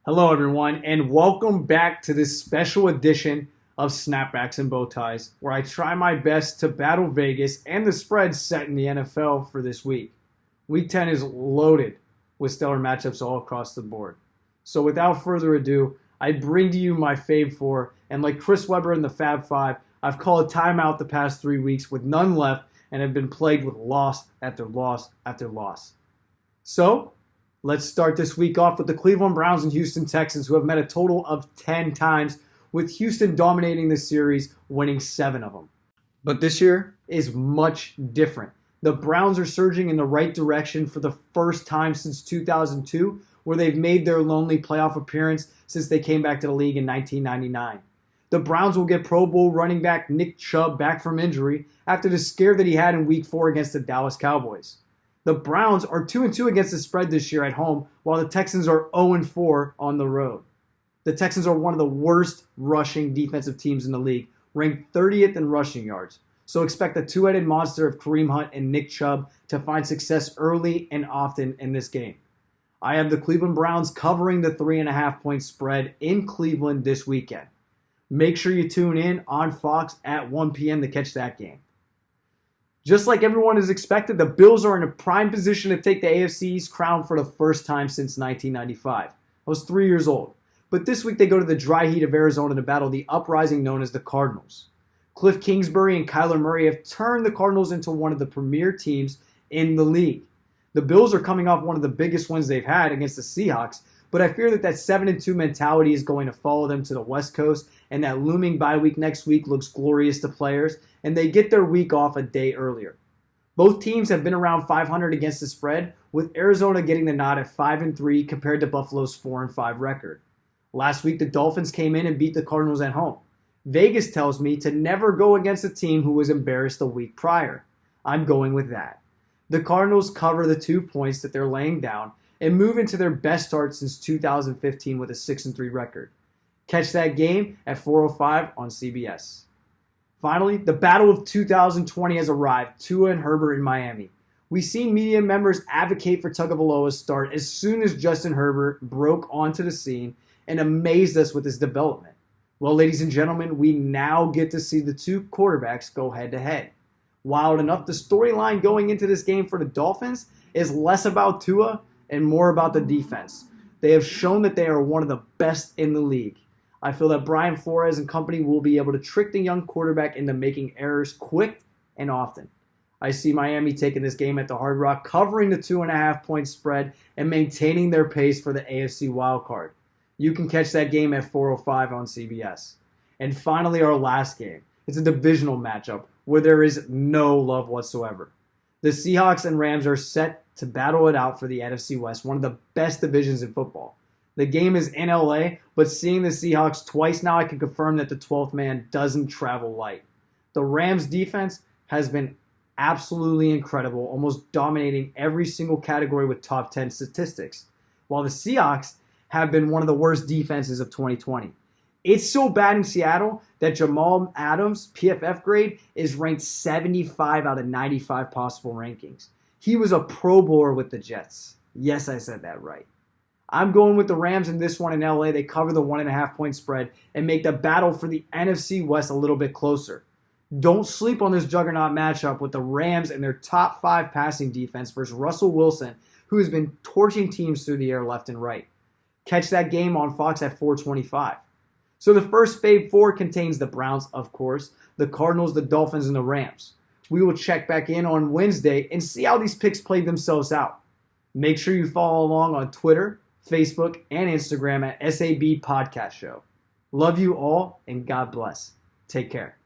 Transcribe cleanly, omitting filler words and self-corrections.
Hello, everyone, and welcome back to this special edition of Snapbacks and Bow Ties, where I try my best to battle Vegas and the spreads set in the NFL for this week. Week 10 is loaded with stellar matchups all across the board. So, without further ado, I bring to you my Fabe 4, and like Chris Webber in the Fab 5, I've called a timeout the past 3 weeks with none left and have been plagued with loss after loss after loss. So, let's start this week off with the Cleveland Browns and Houston Texans, who have met a total of 10 times, with Houston dominating the series, winning 7 of them. But this year is much different. The Browns are surging in the right direction for the first time since 2002, where they've made their lonely playoff appearance since they came back to the league in 1999. The Browns will get Pro Bowl running back Nick Chubb back from injury after the scare that he had in Week 4 against the Dallas Cowboys. The Browns are 2-2 against the spread this year at home, while the Texans are 0-4 on the road. The Texans are one of the worst rushing defensive teams in the league, ranked 30th in rushing yards. So expect the two-headed monster of Kareem Hunt and Nick Chubb to find success early and often in this game. I have the Cleveland Browns covering the 3.5-point spread in Cleveland this weekend. Make sure you tune in on Fox at 1 p.m. to catch that game. Just like everyone is expected, the Bills are in a prime position to take the AFC's crown for the first time since 1995. I was 3 years old. But this week they go to the dry heat of Arizona to battle the uprising known as the Cardinals. Cliff Kingsbury and Kyler Murray have turned the Cardinals into one of the premier teams in the league. The Bills are coming off one of the biggest wins they've had against the Seahawks, but I fear that 7-2 mentality is going to follow them to the West Coast, and that looming bye week next week looks glorious to players, and they get their week off a day earlier. Both teams have been around 500 against the spread, with Arizona getting the nod at 5-3 compared to Buffalo's 4-5 record. Last week, the Dolphins came in and beat the Cardinals at home. Vegas tells me to never go against a team who was embarrassed the week prior. I'm going with that. The Cardinals cover the 2 points that they're laying down and move into their best start since 2015 with a 6-3 record. Catch that game at 4:05 on CBS. Finally, the battle of 2020 has arrived, Tua and Herbert in Miami. We've seen media members advocate for Tagovailoa's start as soon as Justin Herbert broke onto the scene and amazed us with his development. Well, ladies and gentlemen, we now get to see the two quarterbacks go head-to-head. Wild enough, the storyline going into this game for the Dolphins is less about Tua and more about the defense. They have shown that they are one of the best in the league. I feel that Brian Flores and company will be able to trick the young quarterback into making errors quick and often. I see Miami taking this game at the Hard Rock, covering the 2.5-point spread and maintaining their pace for the AFC wildcard. You can catch that game at 4:05 on CBS. And finally, our last game. It's a divisional matchup where there is no love whatsoever. The Seahawks and Rams are set to battle it out for the NFC West, one of the best divisions in football. The game is in LA, but seeing the Seahawks twice now, I can confirm that the 12th man doesn't travel light. The Rams defense has been absolutely incredible, almost dominating every single category with top 10 statistics, while the Seahawks have been one of the worst defenses of 2020. It's so bad in Seattle that Jamal Adams' PFF grade is ranked 75 out of 95 possible rankings. He was a Pro Bowler with the Jets. Yes, I said that right. I'm going with the Rams in this one in LA. They cover the 1.5-point spread and make the battle for the NFC West a little bit closer. Don't sleep on this juggernaut matchup with the Rams and their top 5 passing defense versus Russell Wilson, who has been torching teams through the air left and right. Catch that game on Fox at 4:25. So the first Fabe 4 contains the Browns, of course, the Cardinals, the Dolphins, and the Rams. We will check back in on Wednesday and see how these picks played themselves out. Make sure you follow along on Twitter, Facebook, and Instagram at SAB Podcast Show. Love you all, and God bless. Take care.